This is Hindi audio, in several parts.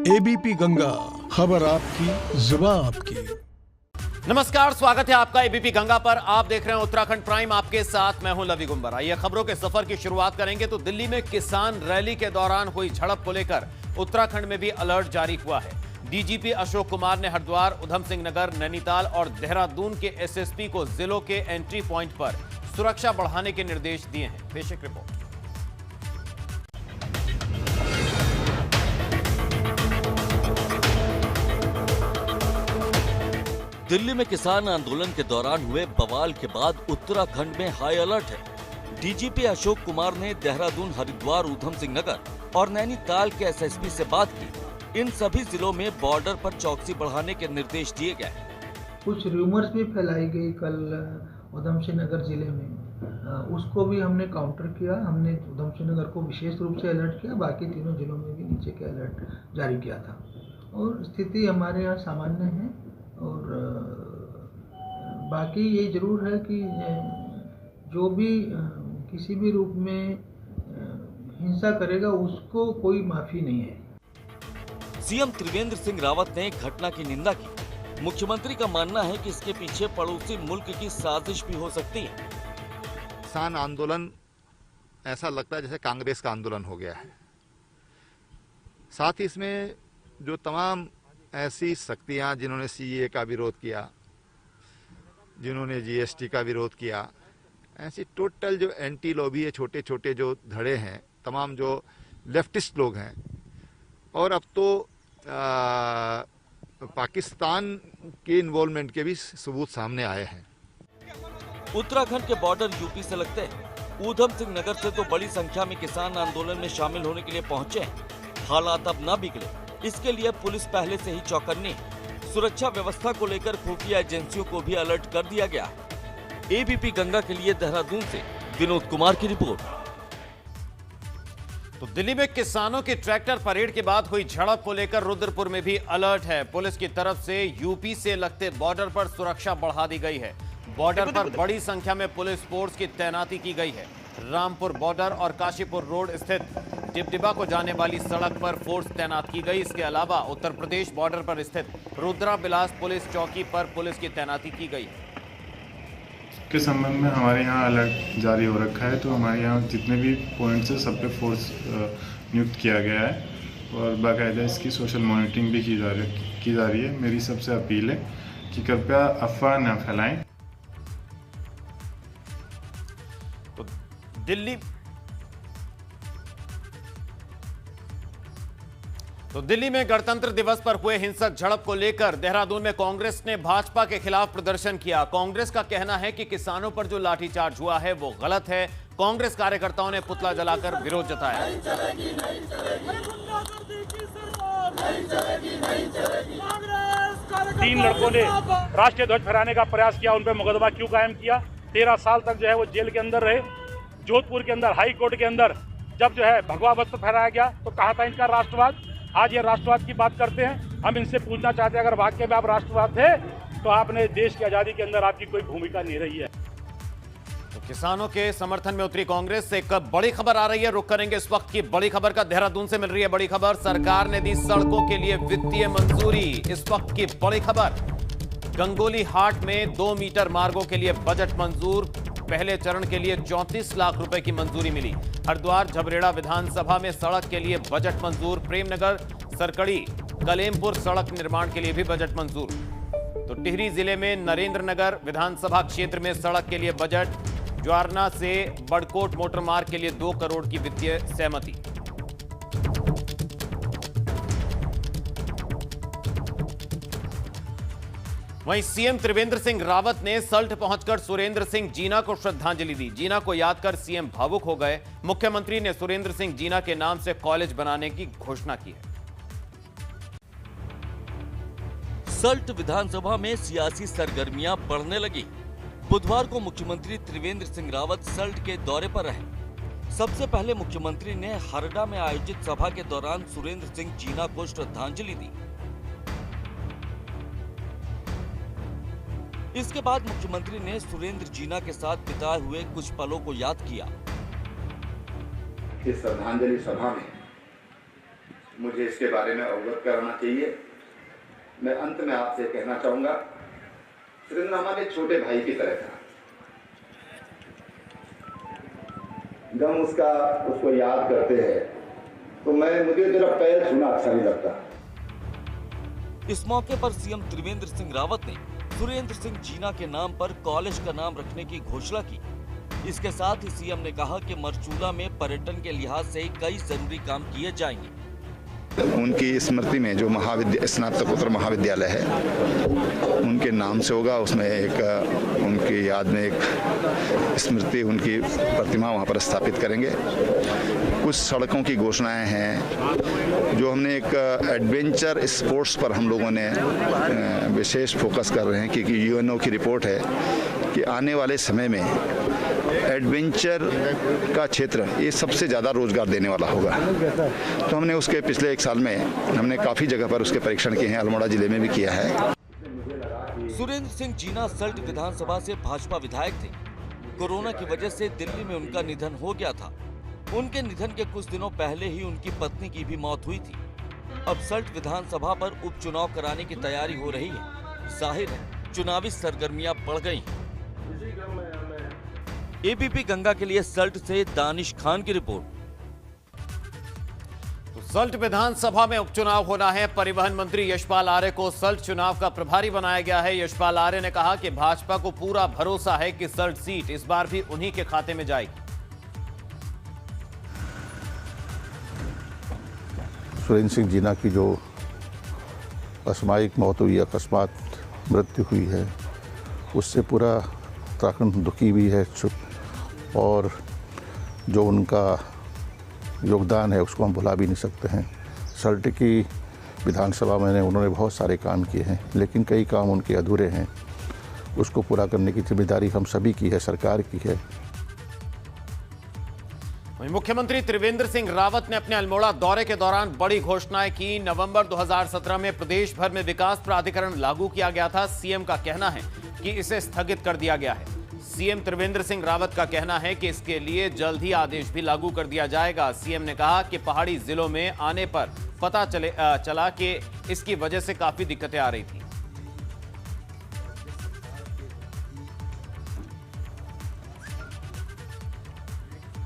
एबीपी गंगा, खबर आपकी, जुबान आपकी। नमस्कार, स्वागत है आपका एबीपी गंगा पर। आप देख रहे हैं उत्तराखंड प्राइम, आपके साथ मैं हूं लवी गुंबर। आइए खबरों के सफर की शुरुआत करेंगे तो दिल्ली में किसान रैली के दौरान हुई झड़प को लेकर उत्तराखंड में भी अलर्ट जारी हुआ है। डीजीपी अशोक कुमार ने हरिद्वार, उधम सिंह नगर, नैनीताल और देहरादून के एसएसपी को जिलों के एंट्री पॉइंट पर सुरक्षा बढ़ाने के निर्देश दिए हैं। पेश एक रिपोर्ट। दिल्ली में किसान आंदोलन के दौरान हुए बवाल के बाद उत्तराखंड में हाई अलर्ट है। डीजीपी अशोक कुमार ने देहरादून, हरिद्वार, उधम सिंह नगर और नैनीताल के एसएसपी से बात की। इन सभी जिलों में बॉर्डर पर चौकसी बढ़ाने के निर्देश दिए गए। कुछ रूमर्स भी फैलाई गई कल उधम सिंह नगर जिले में, उसको भी हमने काउंटर किया। हमने उधम सिंह नगर को विशेष रूप से अलर्ट किया, बाकी तीनों जिलों में भी नीचे के अलर्ट जारी किया था और स्थिति हमारे यहाँ सामान्य है। और बाकी ये जरूर है कि जो भी किसी भी रूप में हिंसा करेगा उसको कोई माफी नहीं है। सीएम त्रिवेंद्र सिंह रावत ने घटना की निंदा की। मुख्यमंत्री का मानना है कि इसके पीछे पड़ोसी मुल्क की साजिश भी हो सकती है। किसान आंदोलन ऐसा लगता है जैसे कांग्रेस का आंदोलन हो गया है। साथ ही इसमें जो तमाम ऐसी शक्तियां जिन्होंने सीएए का विरोध किया, जिन्होंने जीएसटी का विरोध किया, ऐसी टोटल जो एंटी लॉबी है, छोटे छोटे जो धड़े हैं, तमाम जो लेफ्टिस्ट लोग हैं, और अब तो पाकिस्तान के इन्वॉल्वमेंट के भी सबूत सामने आए हैं। उत्तराखंड के बॉर्डर यूपी से लगते हैं। उधम सिंह नगर से तो बड़ी संख्या में किसान आंदोलन में शामिल होने के लिए पहुंचे हैं। हालात अब न बिगड़े, इसके लिए पुलिस पहले से ही चौकन्नी है। सुरक्षा व्यवस्था को लेकर खुफिया एजेंसियों को भी अलर्ट कर दिया गया। एबीपी गंगा के लिए देहरादून से विनोद कुमार की रिपोर्ट। तो दिल्ली में किसानों की ट्रैक्टर परेड के बाद हुई झड़प को लेकर रुद्रपुर में भी अलर्ट है। पुलिस की तरफ से यूपी से लगते बॉर्डर पर सुरक्षा बढ़ा दी गई है। बॉर्डर पर बड़ी संख्या में पुलिस फोर्स की तैनाती की गई है। रामपुर बॉर्डर और काशीपुर रोड स्थित टिपटिबा को जाने वाली सड़क पर फोर्स तैनात की गई। इसके अलावा उत्तर प्रदेश बॉर्डर पर स्थित रुद्रा बिलास पुलिस चौकी पर पुलिस की तैनाती की गई के संबंध में हमारे यहाँ अलर्ट जारी हो रखा है। तो हमारे यहाँ जितने भी पॉइंट्स हैं सब पे फोर्स नियुक्त किया गया है और बाकायदा इसकी सोशल मॉनिटरिंग भी की जा रही है। मेरी सबसे अपील है कि कृपया अफवाह न फैलाएं। दिल्ली में गणतंत्र दिवस पर हुए हिंसक झड़प को लेकर देहरादून में कांग्रेस ने भाजपा के खिलाफ प्रदर्शन किया। कांग्रेस का कहना है कि किसानों पर जो लाठीचार्ज हुआ है वो गलत है। कांग्रेस कार्यकर्ताओं ने पुतला जलाकर विरोध जताया। तीन लड़कों ने राष्ट्रीय ध्वज फहराने का प्रयास किया, उन पर मुकदमा क्यों कायम किया? 13 साल तक जो है वो जेल के अंदर रहे। जोधपुर के अंदर हाई कोर्ट के अंदर जब जो है भगवा वस्त्र फहराया गया तो कहा था इनका राष्ट्रवाद। आज ये राष्ट्रवाद की बात करते हैं। हम इनसे पूछना चाहते हैं, अगर वाकई में आप राष्ट्रवाद थे तो आपने देश की आजादी के अंदर आपकी कोई भूमिका नहीं रही है। तो किसानों के समर्थन में उतरी कांग्रेस से एक बड़ी खबर आ रही है। रुक करेंगे इस वक्त की बड़ी खबर का। देहरादून से मिल रही है बड़ी खबर। सरकार ने दी सड़कों के लिए वित्तीय मंजूरी। इस वक्त की बड़ी खबर, गंगोली हाट में 2 मीटर मार्गों के लिए बजट मंजूर। पहले चरण के लिए 34 लाख रुपए की मंजूरी मिली। हरिद्वार झबरेड़ा विधानसभा में सड़क के लिए बजट मंजूर। प्रेमनगर सरकड़ी कलेमपुर सड़क निर्माण के लिए भी बजट मंजूर। तो टिहरी जिले में नरेंद्र नगर विधानसभा क्षेत्र में सड़क के लिए बजट। ज्वारना से बड़कोट मोटर मार्ग के लिए 2 करोड़ की वित्तीय सहमति। वहीं सीएम त्रिवेंद्र सिंह रावत ने सल्ट पहुंचकर सुरेंद्र सिंह जीना को श्रद्धांजलि दी। जीना को याद कर सीएम भावुक हो गए। मुख्यमंत्री ने सुरेंद्र सिंह जीना के नाम से कॉलेज बनाने की घोषणा की है। सल्ट विधानसभा में सियासी सरगर्मियां बढ़ने लगी। बुधवार को मुख्यमंत्री त्रिवेंद्र सिंह रावत सल्ट के दौरे पर रहे। सबसे पहले मुख्यमंत्री ने हरडा में आयोजित सभा के दौरान सुरेंद्र सिंह जीना को श्रद्धांजलि दी। इसके बाद मुख्यमंत्री ने सुरेंद्र जीना के साथ बिताए हुए कुछ पलों को याद किया। इस श्रद्धांजलि सभा में मुझे इसके बारे में अवगत कराना चाहिए। मैं अंत में आपसे कहना चाहूँगा, सुरेंद्र हमारे छोटे भाई की तरह था। जब उसको याद करते हैं तो मुझे मेरा पैर छूना अच्छा नहीं लगता। इस मौके पर सीएम त्रिवेंद्र सिंह रावत ने सुरेंद्र सिंह जीना के नाम पर कॉलेज का नाम रखने की घोषणा की। इसके साथ ही सीएम ने कहा कि मरचूला में पर्यटन के लिहाज से कई जरूरी काम किए जाएंगे। उनकी स्मृति में जो स्नातकोत्तर महाविद्यालय है उनके नाम से होगा। उसमें एक उनकी याद में एक स्मृति, उनकी प्रतिमा वहाँ पर स्थापित करेंगे। कुछ सड़कों की घोषणाएं हैं जो हमने एक एडवेंचर स्पोर्ट्स पर हम लोगों ने विशेष फोकस कर रहे हैं, क्योंकि यूएनओ की रिपोर्ट है कि आने वाले समय में एडवेंचर का क्षेत्र ये सबसे ज़्यादा रोजगार देने वाला होगा। तो हमने उसके पिछले 1 साल में हमने काफ़ी जगह पर उसके परीक्षण किए हैं, अल्मोड़ा जिले में भी किया है। सुरेंद्र सिंह जीना सल्ट विधानसभा से भाजपा विधायक थे। कोरोना की वजह से दिल्ली में उनका निधन हो गया था। उनके निधन के कुछ दिनों पहले ही उनकी पत्नी की भी मौत हुई थी। अब सल्ट विधानसभा पर उपचुनाव कराने की तैयारी हो रही है। जाहिर है चुनावी सरगर्मियां बढ़ गई। एबीपी गंगा के लिए सल्ट से दानिश खान की रिपोर्ट। तो सल्ट विधानसभा में उपचुनाव होना है। परिवहन मंत्री यशपाल आर्य को सल्ट चुनाव का प्रभारी बनाया गया है। यशपाल आर्य ने कहा कि भाजपा को पूरा भरोसा है कि सल्ट सीट इस बार भी उन्हीं के खाते में जाएगी। सुरेंद्र सिंह जीना की जो असामयिक मौत हुई, अकस्मात मृत्यु हुई है, उससे पूरा उत्तराखंड दुखी भी है और जो उनका योगदान है उसको हम भुला भी नहीं सकते हैं। सल्ट की विधानसभा में उन्होंने बहुत सारे काम किए हैं, लेकिन कई काम उनके अधूरे हैं। उसको पूरा करने की जिम्मेदारी हम सभी की है, सरकार की है। मुख्यमंत्री त्रिवेंद्र सिंह रावत ने अपने अल्मोड़ा दौरे के दौरान बड़ी घोषणाएं की। नवंबर 2017 में प्रदेश भर में विकास प्राधिकरण लागू किया गया था। सीएम का कहना है कि इसे स्थगित कर दिया गया है। सीएम त्रिवेंद्र सिंह रावत का कहना है कि इसके लिए जल्द ही आदेश भी लागू कर दिया जाएगा। सीएम ने कहा कि पहाड़ी जिलों में आने पर पता चला कि इसकी वजह से काफी दिक्कतें आ रही थी।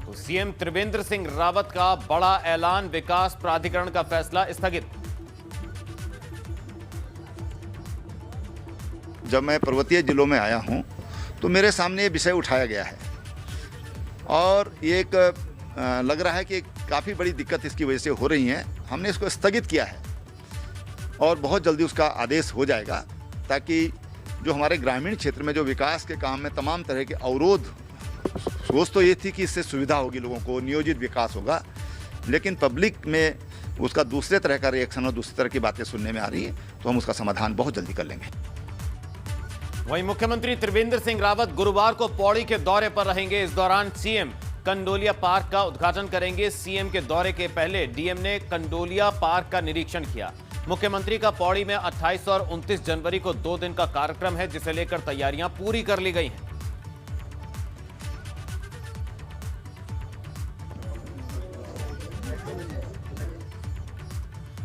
तो सीएम त्रिवेंद्र सिंह रावत का बड़ा ऐलान, विकास प्राधिकरण का फैसला स्थगित। जब मैं पर्वतीय जिलों में आया हूं तो मेरे सामने ये विषय उठाया गया है और ये एक लग रहा है कि काफ़ी बड़ी दिक्कत इसकी वजह से हो रही है। हमने इसको स्थगित किया है और बहुत जल्दी उसका आदेश हो जाएगा, ताकि जो हमारे ग्रामीण क्षेत्र में जो विकास के काम में तमाम तरह के अवरोध, सोच तो ये थी कि इससे सुविधा होगी लोगों को, नियोजित विकास होगा, लेकिन पब्लिक में उसका दूसरे तरह का रिएक्शन और दूसरी तरह की बातें सुनने में आ रही है, तो हम उसका समाधान बहुत जल्दी कर लेंगे। वहीं मुख्यमंत्री त्रिवेंद्र सिंह रावत गुरुवार को पौड़ी के दौरे पर रहेंगे। इस दौरान सीएम कंडोलिया पार्क का उद्घाटन करेंगे। सीएम के दौरे के पहले डीएम ने कंडोलिया पार्क का निरीक्षण किया। मुख्यमंत्री का पौड़ी में 28 और 29 जनवरी को 2 दिन का कार्यक्रम है, जिसे लेकर तैयारियां पूरी कर ली गई हैं।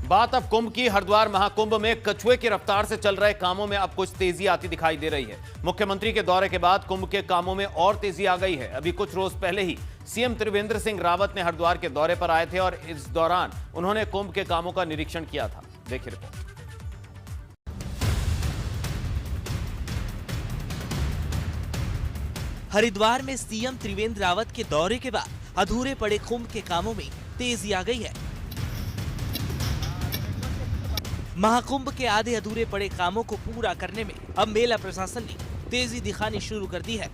बात अब कुंभ की। हरिद्वार महाकुंभ में कछुए की रफ्तार से चल रहे कामों में अब कुछ तेजी आती दिखाई दे रही है। मुख्यमंत्री के दौरे के बाद कुंभ के कामों में और तेजी आ गई है। अभी कुछ रोज पहले ही सीएम त्रिवेंद्र सिंह रावत ने हरिद्वार के दौरे पर आए थे और इस दौरान उन्होंने कुंभ के कामों का निरीक्षण किया था। देखिए रिपोर्ट। हरिद्वार में सीएम त्रिवेंद्र रावत के दौरे के बाद अधूरे पड़े कुंभ के कामों में तेजी आ गई है। महाकुंभ के आधे अधूरे पड़े कामों को पूरा करने में अब मेला प्रशासन ने तेजी दिखानी शुरू कर दी है।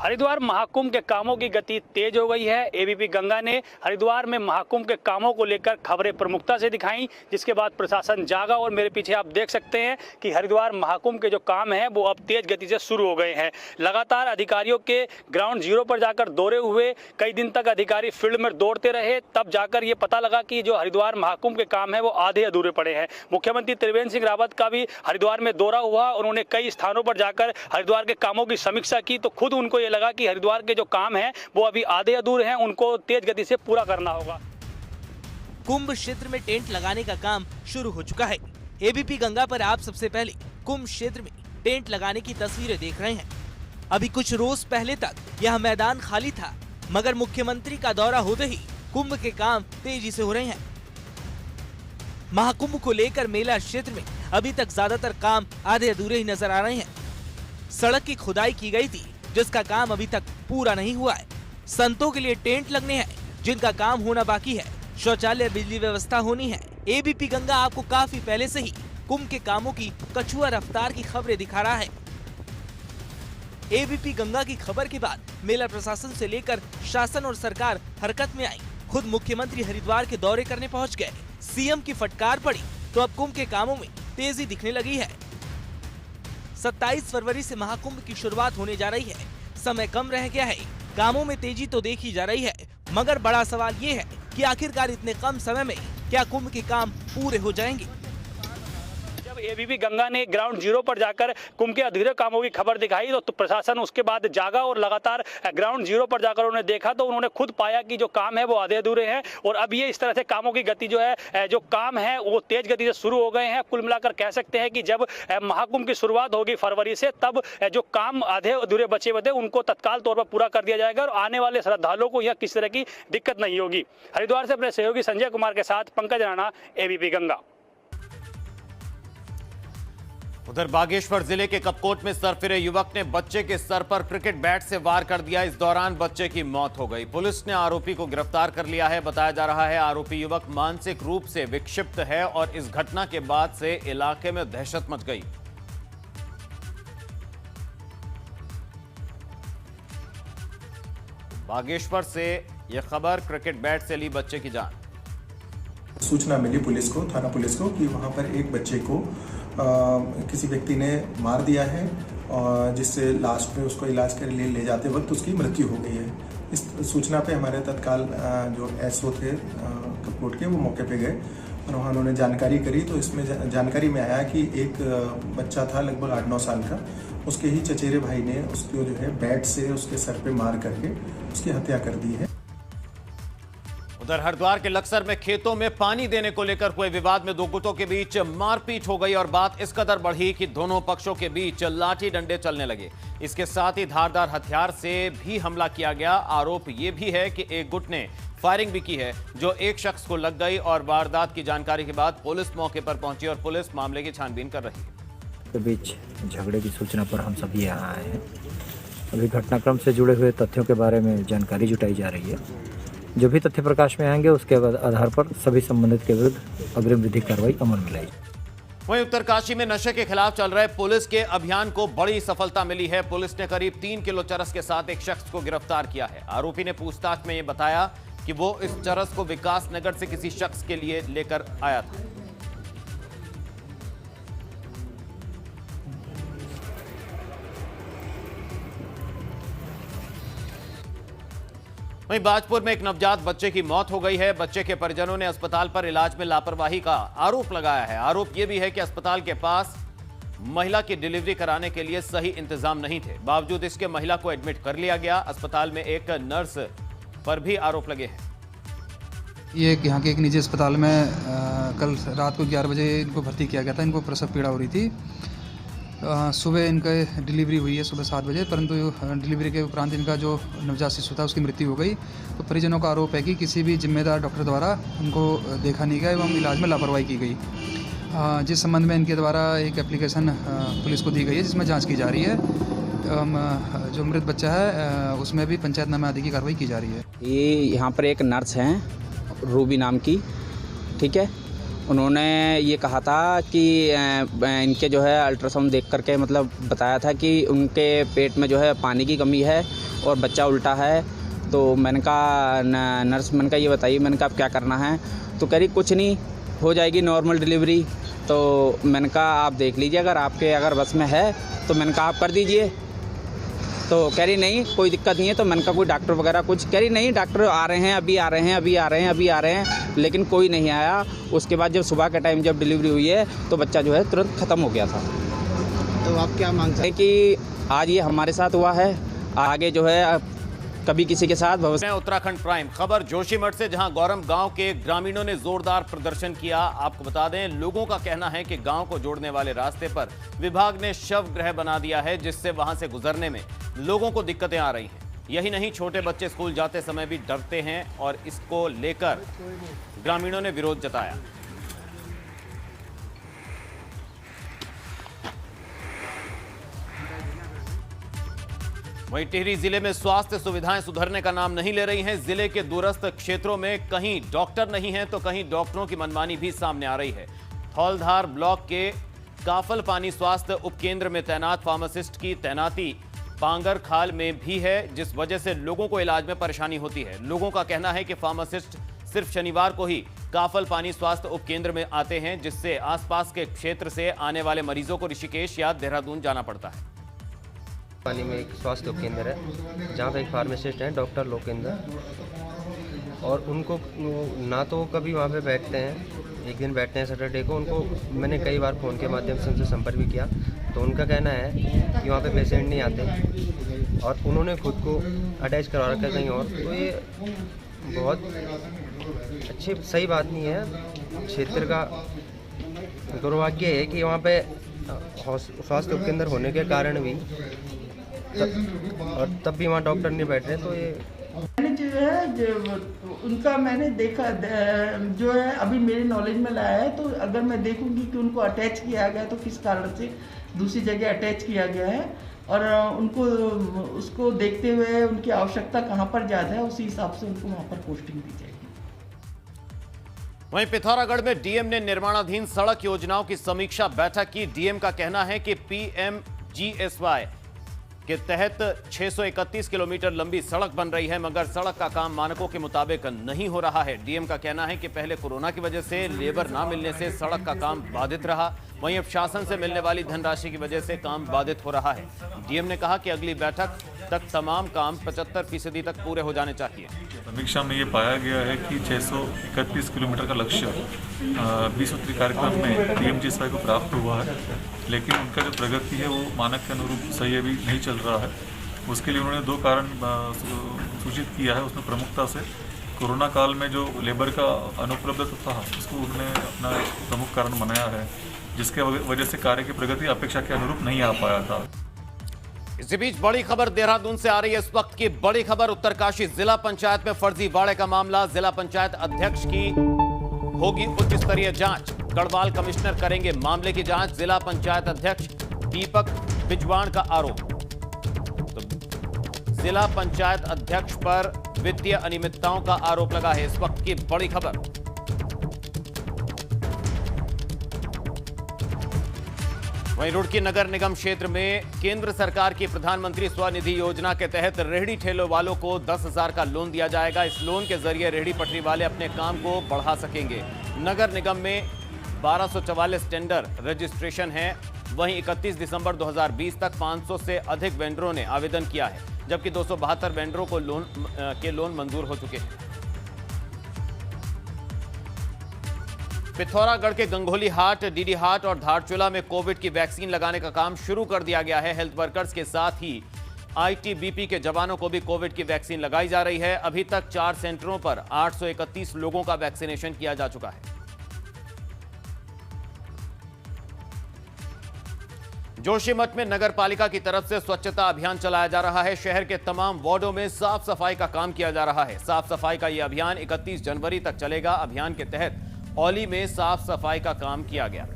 हरिद्वार महाकुंभ के कामों की गति तेज हो गई है। एबीपी गंगा ने हरिद्वार में महाकुंभ के कामों को लेकर खबरें प्रमुखता से दिखाई, जिसके बाद प्रशासन जागा और मेरे पीछे आप देख सकते हैं कि हरिद्वार महाकुंभ के जो काम हैं वो अब तेज गति से शुरू हो गए हैं। लगातार अधिकारियों के ग्राउंड जीरो पर जाकर दौरे हुए, कई दिन तक अधिकारी फील्ड में दौड़ते रहे, तब जाकर ये पता लगा कि जो हरिद्वार महाकुंभ के काम है वो आधे अधूरे पड़े हैं। मुख्यमंत्री त्रिवेंद्र सिंह रावत का भी हरिद्वार में दौरा हुआ, उन्होंने कई स्थानों पर जाकर हरिद्वार के कामों की समीक्षा की, तो खुद उनको ये लगा कि हरिद्वार के जो काम हैं वो अभी आधे अधूरे हैं, उनको तेज गति से पूरा करना होगा। कुंभ क्षेत्र में टेंट लगाने का काम शुरू हो चुका है। एबीपी गंगा पर आप सबसे पहले कुंभ क्षेत्र में टेंट लगाने की तस्वीरें देख रहे हैं। अभी कुछ रोज पहले तक यह मैदान खाली था, मगर मुख्यमंत्री का दौरा होते ही कुंभ के काम तेजी से हो रहे हैं। महाकुंभ को लेकर मेला क्षेत्र में अभी तक ज्यादातर काम आधे अधूरे ही नजर आ रहे हैं। सड़क की खुदाई की गई थी, जिसका काम अभी तक पूरा नहीं हुआ है। संतों के लिए टेंट लगने हैं, जिनका काम होना बाकी है। शौचालय, बिजली व्यवस्था होनी है। एबीपी गंगा आपको काफी पहले से ही कुंभ के कामों की कछुआ रफ्तार की खबरें दिखा रहा है। एबीपी गंगा की खबर के बाद मेला प्रशासन से लेकर शासन और सरकार हरकत में आई। खुद मुख्यमंत्री हरिद्वार के दौरे करने पहुंच गए। सीएम की फटकार पड़ी तो अब कुंभ के कामों में तेजी दिखने लगी है। 27 फरवरी से महाकुंभ की शुरुआत होने जा रही है। समय कम रह गया है, कामों में तेजी तो देखी जा रही है, मगर बड़ा सवाल ये है कि आखिरकार इतने कम समय में क्या कुंभ के काम पूरे हो जाएंगे। एबीपी गंगा ने ग्राउंड जीरो पर जाकर कुंभ के अधूरे कामों की खबर दिखाई तो प्रशासन उसके बाद जागा और लगातार ग्राउंड जीरो पर जाकर उन्होंने देखा तो उन्होंने खुद पाया कि जो काम है वो आधे अधूरे हैं और अब ये इस तरह से कामों की गति जो है, जो काम है वो तेज गति से शुरू हो गए हैं। कुल मिलाकर कह सकते हैं कि जब महाकुंभ की शुरुआत होगी फरवरी से, तब जो काम आधे अधूरे बचे हुए थे उनको तत्काल तौर पर पूरा कर दिया जाएगा और आने वाले श्रद्धालुओं को यहाँ किसी तरह की दिक्कत नहीं होगी। हरिद्वार से अपने सहयोगी संजय कुमार के साथ पंकज राणा, एबीपी गंगा। उधर बागेश्वर जिले के कपकोट में सरफिरे युवक ने बच्चे के सर पर क्रिकेट बैट से वार कर दिया। इस दौरान बच्चे की मौत हो गई। पुलिस ने आरोपी को गिरफ्तार कर लिया है। बताया जा रहा है आरोपी युवक मानसिक रूप से विक्षिप्त है और इस घटना के बाद से इलाके में दहशत मच गई। बागेश्वर से यह खबर, क्रिकेट बैट से ली बच्चे की जान। सूचना मिली पुलिस को, थाना पुलिस को, कि वहां पर एक बच्चे को किसी व्यक्ति ने मार दिया है और जिससे लास्ट में उसको इलाज के लिए ले जाते वक्त उसकी मृत्यु हो गई है। इस सूचना पे हमारे तत्काल जो एसओ थे कपकोट के, वो मौके पे गए और वहाँ उन्होंने जानकारी करी। तो इसमें जानकारी में आया कि एक बच्चा था लगभग 8-9 साल का, उसके ही चचेरे भाई ने उसको जो है बैट से उसके सर पे मार करके उसकी हत्या कर दी है। उधर हरिद्वार के लक्सर में खेतों में पानी देने को लेकर हुए विवाद में दो गुटों के बीच मारपीट हो गई और बात इस कदर बढ़ी कि दोनों पक्षों के बीच लाठी डंडे चलने लगे। इसके साथ ही धारदार हथियार से भी हमला किया गया। आरोप यह भी है कि एक गुट ने फायरिंग भी की है, जो एक शख्स को लग गई और वारदात की जानकारी के बाद पुलिस मौके पर पहुंची और पुलिस मामले की छानबीन कर रही है। के बीच झगड़े की सूचना पर हम सभी यहाँ आए हैं। अभी घटनाक्रम से जुड़े हुए तथ्यों के बारे में जानकारी जुटाई जा रही है। जो भी तथ्य प्रकाश में आएंगे उसके आधार पर सभी संबंधित के विरुद्ध अग्रिम विधिक कार्रवाई अमल में लाई। वहीं उत्तरकाशी में नशे के खिलाफ चल रहे पुलिस के अभियान को बड़ी सफलता मिली है। पुलिस ने करीब 3 किलो चरस के साथ एक शख्स को गिरफ्तार किया है। आरोपी ने पूछताछ में यह बताया कि वो इस चरस को विकास नगर से किसी शख्स के लिए लेकर आया था। वहीं बाजपुर में एक नवजात बच्चे की मौत हो गई है। बच्चे के परिजनों ने अस्पताल पर इलाज में लापरवाही का आरोप लगाया है। आरोप यह भी है कि अस्पताल के पास महिला की डिलीवरी कराने के लिए सही इंतजाम नहीं थे। बावजूद इसके महिला को एडमिट कर लिया गया। अस्पताल में एक नर्स पर भी आरोप लगे हैं। ये यहाँ के एक निजी अस्पताल में कल रात को 11 बजे इनको भर्ती किया गया था। इनको प्रसव पीड़ा हो रही थी। सुबह इनका डिलीवरी हुई है सुबह 7 बजे, परंतु डिलीवरी के उपरांत इनका जो नवजात शिशु था उसकी मृत्यु हो गई। तो परिजनों का आरोप है कि किसी भी जिम्मेदार डॉक्टर द्वारा उनको देखा नहीं गया एवं इलाज में लापरवाही की गई। जिस संबंध में इनके द्वारा एक एप्लीकेशन पुलिस को दी गई है, जिसमें जांच की जा रही है। जो मृत बच्चा है उसमें भी पंचायतनामा आदि की कार्रवाई की जा रही है। ये यहाँ पर एक नर्स हैं रूबी नाम की, ठीक है। उन्होंने ये कहा था कि इनके जो है अल्ट्रासाउंड देख करके मतलब बताया था कि उनके पेट में जो है पानी की कमी है और बच्चा उल्टा है। तो मैंने कहा नर्स, मैंने कहा ये बताइए, मैंने कहा आप क्या करना है? तो कह रही कुछ नहीं, हो जाएगी नॉर्मल डिलीवरी। तो मैंने कहा आप देख लीजिए, अगर बस में है तो मैंने कहा आप कर दीजिए। तो कह रही नहीं कोई दिक्कत नहीं है। तो मैंने कहा कोई डॉक्टर वगैरह कुछ? कह रही नहीं, डॉक्टर आ रहे हैं, अभी आ रहे हैं, अभी आ रहे हैं, अभी आ रहे हैं, लेकिन कोई नहीं आया। उसके बाद जब सुबह के टाइम जब डिलीवरी हुई है तो बच्चा जो है तुरंत ख़त्म हो गया था। तो आप क्या मांगते हैं? कि आज ये हमारे साथ हुआ है, आगे जो है कभी किसी के साथ मैं उत्तराखंड प्राइम खबर जोशीमठ से, जहां गौरम गांव के ग्रामीणों ने जोरदार प्रदर्शन किया। आपको बता दें, लोगों का कहना है कि गांव को जोड़ने वाले रास्ते पर विभाग ने शव गृह बना दिया है, जिससे वहां से गुजरने में लोगों को दिक्कतें आ रही हैं। यही नहीं, छोटे बच्चे स्कूल जाते समय भी डरते हैं और इसको लेकर ग्रामीणों ने विरोध जताया। वहीं टिहरी जिले में स्वास्थ्य सुविधाएं सुधरने का नाम नहीं ले रही हैं। जिले के दूरस्थ क्षेत्रों में कहीं डॉक्टर नहीं हैं तो कहीं डॉक्टरों की मनमानी भी सामने आ रही है। थौलधार ब्लॉक के काफल पानी स्वास्थ्य उपकेंद्र में तैनात फार्मासिस्ट की तैनाती पांगर खाल में भी है, जिस वजह से लोगों को इलाज में परेशानी होती है। लोगों का कहना है कि फार्मासिस्ट सिर्फ शनिवार को ही काफल पानी स्वास्थ्य उपकेंद्र में आते हैं, जिससे आसपास के क्षेत्र से आने वाले मरीजों को ऋषिकेश या देहरादून जाना पड़ता है। पानी में एक स्वास्थ्य उपकेंद्र है जहाँ पे एक फार्मासिस्ट हैं, डॉक्टर लोकेंद्र, और उनको ना तो कभी वहाँ पे बैठते हैं, एक दिन बैठते हैं सैटरडे को। उनको मैंने कई बार फ़ोन के माध्यम से उनसे संपर्क भी किया, तो उनका कहना है कि वहाँ पे पेशेंट नहीं आते और उन्होंने खुद को अटैच करवा रखा है कहीं और। तो ये बहुत अच्छी सही बात नहीं है। क्षेत्र का दुर्भाग्य है कि वहाँ पे स्वास्थ्य उपकेंद्र होने के कारण भी तब भी वहाँ डॉक्टर नहीं बैठ रहे। तो ये मैंने जो है उनका मैंने देखा जो है अभी मेरे नॉलेज में लाया है। तो अगर मैं देखूंगी कि उनको अटैच किया गया तो किस कारण से दूसरी जगह अटैच किया गया है और उनको उसको देखते हुए उनकी आवश्यकता कहाँ पर ज़्यादा है उसी हिसाब से उनको वहाँ पर पोस्टिंग दी जाएगी। वहीं पिथौरागढ़ में डीएम ने निर्माणाधीन सड़क योजनाओं की समीक्षा बैठक की। डीएम का कहना है कि पीएमजीएसवाई के तहत 631 किलोमीटर लंबी सड़क बन रही है, मगर सड़क का काम मानकों के मुताबिक नहीं हो रहा है। डीएम का कहना है कि पहले कोरोना की वजह से लेबर ना मिलने से सड़क का काम बाधित रहा, वहीं अब शासन से मिलने वाली धनराशि की वजह से काम बाधित हो रहा है। डीएम ने कहा कि अगली बैठक तक तमाम काम 75% तक पूरे हो जाने चाहिए। समीक्षा में ये पाया गया है कि 631 किलोमीटर का लक्ष्य 20 सूत्री कार्यक्रम में पीएमजीएसवाई को प्राप्त हुआ है, लेकिन उनका जो प्रगति है वो मानक के अनुरूप सही अभी नहीं चल रहा है। उसके लिए उन्होंने 2 कारण सूचित किया है। उसमें प्रमुखता से कोरोना काल में जो लेबर का अनुपलब्धता था उसको उन्होंने अपना प्रमुख कारण बनाया है, जिसके वजह से कार्य की प्रगति अपेक्षा के अनुरूप नहीं आ पाया था। इसी बीच बड़ी खबर देहरादून से आ रही है। इस वक्त की बड़ी खबर उत्तरकाशी जिला पंचायत में फर्जीवाड़े का मामला। जिला पंचायत अध्यक्ष की होगी उच्च स्तरीय जांच। गढ़वाल कमिश्नर करेंगे मामले की जांच। जिला पंचायत अध्यक्ष दीपक बिजवाण का आरोप। तो जिला पंचायत अध्यक्ष पर वित्तीय अनियमितताओं का आरोप लगा है। इस वक्त की बड़ी खबर। वहीं रुड़की नगर निगम क्षेत्र में केंद्र सरकार की प्रधानमंत्री स्वनिधि योजना के तहत रेहड़ी ठेलों वालों को 10,000 का लोन दिया जाएगा। इस लोन के जरिए रेहड़ी पटरी वाले अपने काम को बढ़ा सकेंगे। नगर निगम में 1244 टेंडर रजिस्ट्रेशन है। वहीं 31 दिसंबर 2020 तक 500 से अधिक वेंडरों ने आवेदन किया है, जबकि 272 वेंडरों को लोन मंजूर हो चुके हैं। पिथौरागढ़ के गंगोली हाट, डीडी हाट और धारचूला में कोविड की वैक्सीन लगाने का काम शुरू कर दिया गया है। हेल्थ वर्कर्स के साथ ही आईटीबीपी के जवानों को भी कोविड की वैक्सीन लगाई जा रही है। अभी तक 4 सेंटरों पर 831 लोगों का वैक्सीनेशन किया जा चुका है। जोशीमठ में नगर पालिका की तरफ से स्वच्छता अभियान चलाया जा रहा है। शहर के तमाम वार्डों में साफ सफाई का काम किया जा रहा है। साफ सफाई का यह अभियान 31 जनवरी तक चलेगा। अभियान के तहत औली में साफ सफाई का काम किया गया।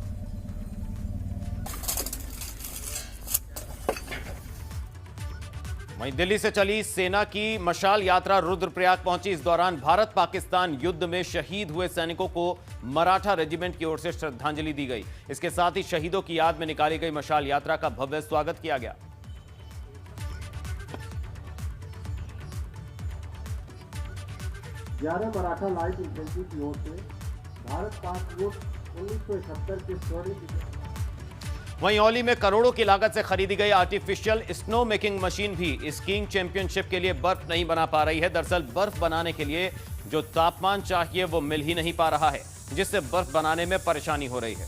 वहीं दिल्ली से चली सेना की मशाल यात्रा रुद्रप्रयाग पहुंची। इस दौरान भारत पाकिस्तान युद्ध में शहीद हुए सैनिकों को मराठा रेजिमेंट की ओर से श्रद्धांजलि दी गई। इसके साथ ही शहीदों की याद में निकाली गई मशाल यात्रा का भव्य स्वागत किया गया। 11 मराठा लाइट इन्फेंट्री की ओर से भारत पाक युद्ध 1971 के स्वर्णिम। वहीं औली में करोड़ों की लागत से खरीदी गई आर्टिफिशियल स्नो मेकिंग मशीन भी स्कीइंग चैंपियनशिप के लिए बर्फ नहीं बना पा रही है। दरअसल बर्फ बनाने के लिए जो तापमान चाहिए वो मिल ही नहीं पा रहा है, जिससे बर्फ बनाने में परेशानी हो रही है।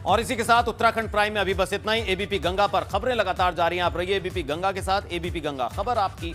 और इसी के साथ उत्तराखंड प्राइम में अभी बस इतना ही। एबीपी गंगा पर खबरें लगातार जारी हैं। आप रहिए एबीपी गंगा के साथ। एबीपी गंगा, खबर आपकी,